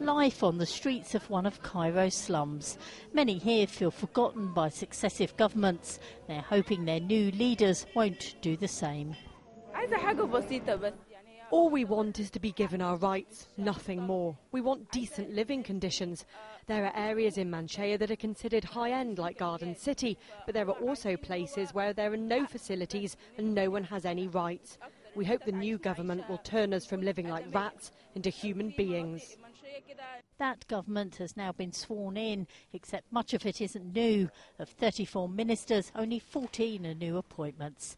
life on the streets of one of Cairo's slums. Many here feel forgotten by successive governments. They're hoping their new leaders won't do the same. All we want is to be given our rights, nothing more. We want decent living conditions. There are areas in Manshea that are considered high-end, like Garden City, but there are also places where there are no facilities and no one has any rights. We hope the new government will turn us from living like rats into human beings. That government has now been sworn in, except much of it isn't new. Of 34 ministers, only 14 are new appointments.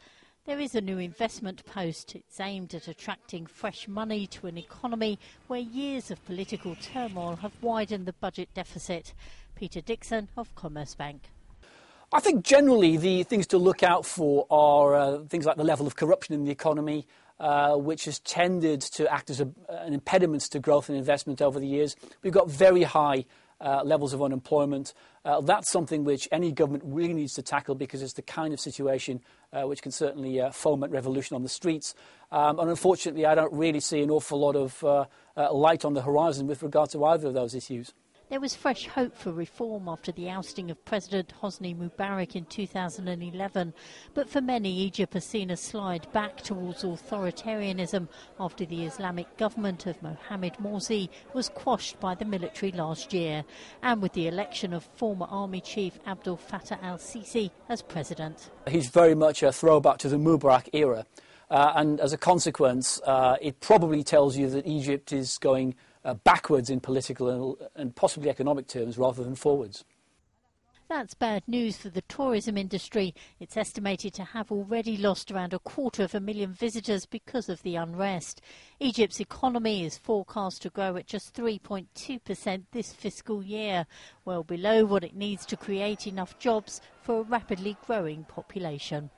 There is a new investment post. It's aimed at attracting fresh money to an economy where years of political turmoil have widened the budget deficit. Peter Dixon of Commerzbank. I think generally the things to look out for are things like the level of corruption in the economy, which has tended to act as an impediment to growth and investment over the years. We've got very high levels of unemployment. That's something which any government really needs to tackle because it's the kind of situation which can certainly foment revolution on the streets. And unfortunately, I don't really see an awful lot of light on the horizon with regard to either of those issues. There was fresh hope for reform after the ousting of President Hosni Mubarak in 2011. But for many, Egypt has seen a slide back towards authoritarianism after the Islamic government of Mohamed Morsi was quashed by the military last year, and with the election of former army chief Abdel Fattah al-Sisi as president. He's very much a throwback to the Mubarak era. And as a consequence, it probably tells you that Egypt is going backwards in political and possibly economic terms rather than forwards. That's bad news for the tourism industry. It's estimated to have already lost around 250,000 visitors because of the unrest. Egypt's economy is forecast to grow at just 3.2% this fiscal year, well below what it needs to create enough jobs for a rapidly growing population.